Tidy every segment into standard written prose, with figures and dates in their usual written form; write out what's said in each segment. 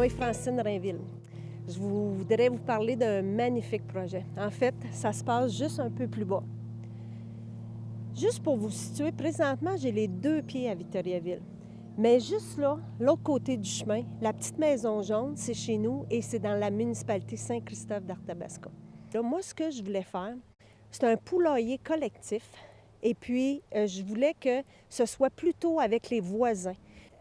nom est Francine Rainville. Je voudrais vous parler d'un magnifique projet. En fait, ça se passe juste un peu plus bas. Juste pour vous situer, présentement, j'ai les 2 pieds à Victoriaville. Mais juste là, l'autre côté du chemin, la petite maison jaune, c'est chez nous et c'est dans la municipalité Saint-Christophe d'Arthabasca. Là, moi, ce que je voulais faire, c'est un poulailler collectif. Et puis, je voulais que ce soit plutôt avec les voisins.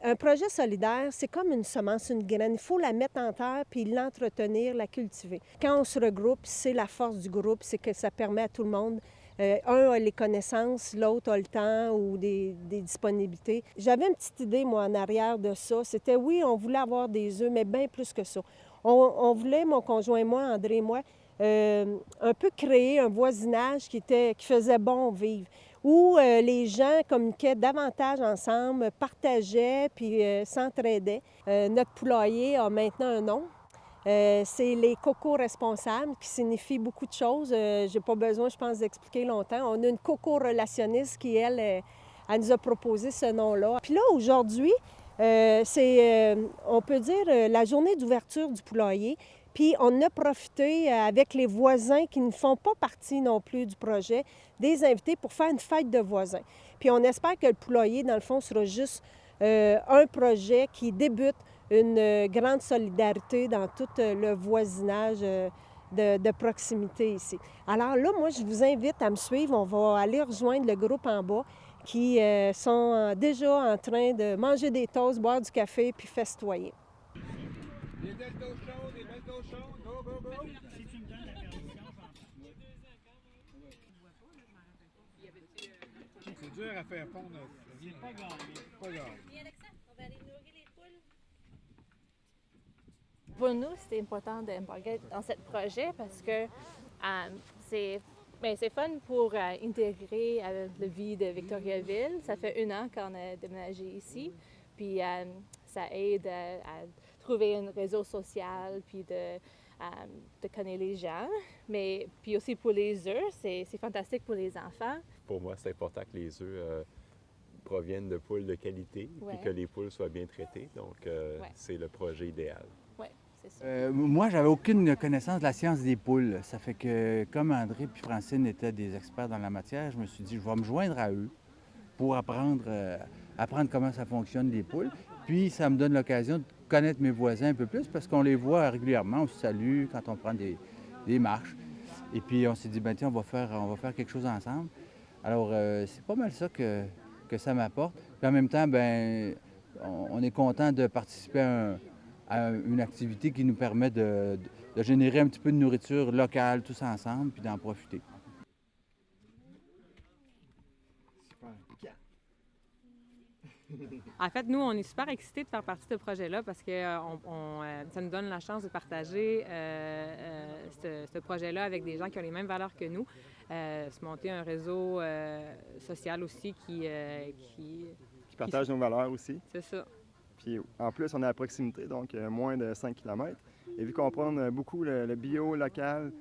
Un projet solidaire, c'est comme une semence, une graine. Il faut la mettre en terre puis l'entretenir, la cultiver. Quand on se regroupe, c'est la force du groupe, c'est que ça permet à tout le monde. Un a les connaissances, l'autre a le temps ou des disponibilités. J'avais une petite idée, moi, en arrière de ça. C'était, oui, on voulait avoir des œufs, mais bien plus que ça. On voulait, mon conjoint et moi, André et moi, un peu créer un voisinage qui faisait bon vivre, où les gens communiquaient davantage ensemble, partageaient, puis s'entraidaient. Notre poulailler a maintenant un nom. C'est les cocos responsables, qui signifie beaucoup de choses. J'ai pas besoin, je pense, d'expliquer longtemps. On a une coco-relationniste qui, elle nous a proposé ce nom-là. Puis là, aujourd'hui, c'est, on peut dire, la journée d'ouverture du poulailler. Puis on a profité avec les voisins qui ne font pas partie non plus du projet, des invités pour faire une fête de voisins. Puis on espère que le poulailler, dans le fond, sera juste un projet qui débute une grande solidarité dans tout le voisinage de proximité ici. Alors là, moi, je vous invite à me suivre. On va aller rejoindre le groupe en bas qui sont déjà en train de manger des toasts, boire du café puis festoyer. Des belles d'eau chaude, des belles d'eau chaude, go, go, go! Si tu me donnes la permission, c'est dur à faire pondre. C'est pas gagné. Pas gagné. Bien, Alexa, on va aller nourrir les poules. Pour nous, c'était important d'embarquer dans ce projet parce que c'est fun pour intégrer la vie de Victoriaville. Ça fait 1 an qu'on a déménagé ici. Puis ça aide à trouver un réseau social, puis de connaître les gens. Mais puis aussi pour les œufs, c'est fantastique pour les enfants. Pour moi, c'est important que les œufs proviennent de poules de qualité et que les poules soient bien traitées. Donc, c'est le projet idéal. Oui, c'est ça. Moi, j'avais aucune connaissance de la science des poules. Ça fait que, comme André et Francine étaient des experts dans la matière, je me suis dit, je vais me joindre à eux pour apprendre comment ça fonctionne, les poules. Puis, ça me donne l'occasion de connaître mes voisins un peu plus parce qu'on les voit régulièrement, on se salue quand on prend des marches. Et puis, on s'est dit, ben tiens, on va faire quelque chose ensemble. Alors, c'est pas mal ça que ça m'apporte. Puis en même temps, ben on est content de participer à une activité qui nous permet de générer un petit peu de nourriture locale tous ensemble, puis d'en profiter. En fait, nous, on est super excités de faire partie de ce projet-là parce que ça nous donne la chance de partager ce projet-là avec des gens qui ont les mêmes valeurs que nous. Se monter un réseau social aussi qui partage nos valeurs aussi. C'est ça. Puis en plus, on est à proximité, donc moins de 5 km. Et vu qu'on prend beaucoup le bio local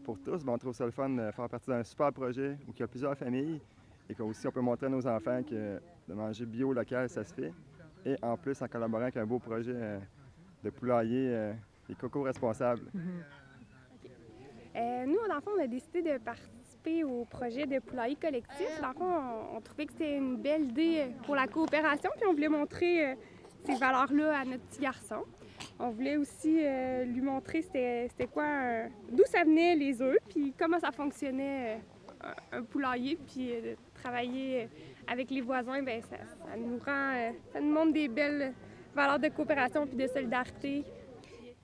pour tous, ben, on trouve ça le fun de faire partie d'un super projet où il y a plusieurs familles et qu'aussi on peut montrer à nos enfants que de manger bio local, ça se fait. Et en plus, en collaborant avec un beau projet de poulailler, les cocos responsables. Nous, dans le fond, on a décidé de participer au projet de poulailler collectif. Dans le fond, on trouvait que c'était une belle idée pour la coopération, puis on voulait montrer ces valeurs-là à notre petit garçon. On voulait aussi lui montrer c'était quoi, d'où ça venait les œufs, puis comment ça fonctionnait un poulailler, puis de travailler avec les voisins, bien, ça nous montre des belles valeurs de coopération puis de solidarité.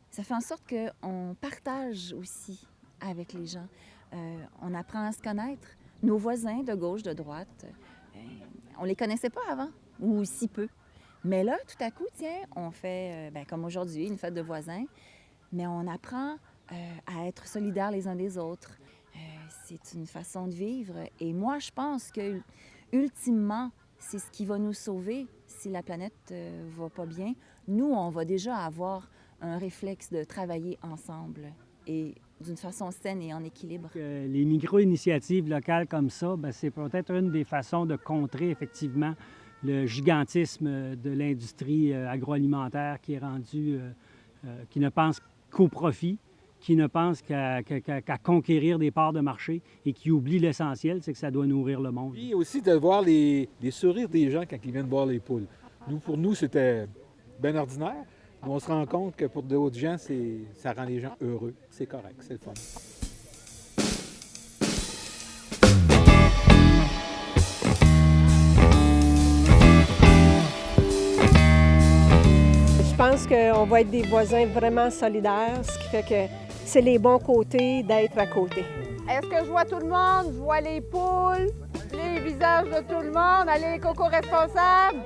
Ça fait en sorte qu'on partage aussi avec les gens. On apprend à se connaître. Nos voisins de gauche, de droite, on les connaissait pas avant, ou si peu. Mais là, tout à coup, tiens, on fait, comme aujourd'hui, une fête de voisins, mais on apprend à être solidaires les uns des autres. C'est une façon de vivre. Et moi, je pense que, ultimement, c'est ce qui va nous sauver si la planète va pas bien. Nous, on va déjà avoir un réflexe de travailler ensemble et d'une façon saine et en équilibre. Les micro-initiatives locales comme ça, c'est peut-être une des façons de contrer effectivement le gigantisme de l'industrie agroalimentaire qui est rendu qui ne pensent qu'au profit, qui ne pensent qu'à conquérir des parts de marché et qui oublient l'essentiel, c'est que ça doit nourrir le monde. Puis aussi de voir les sourires des gens quand ils viennent voir les poules. Pour nous, c'était bien ordinaire, mais on se rend compte que pour d'autres gens, ça rend les gens heureux. C'est correct, c'est le fun. Je pense qu'on va être des voisins vraiment solidaires, ce qui fait que c'est les bons côtés d'être à côté. Est-ce que je vois tout le monde? Je vois les poules, les visages de tout le monde. Allez, les cocos responsables!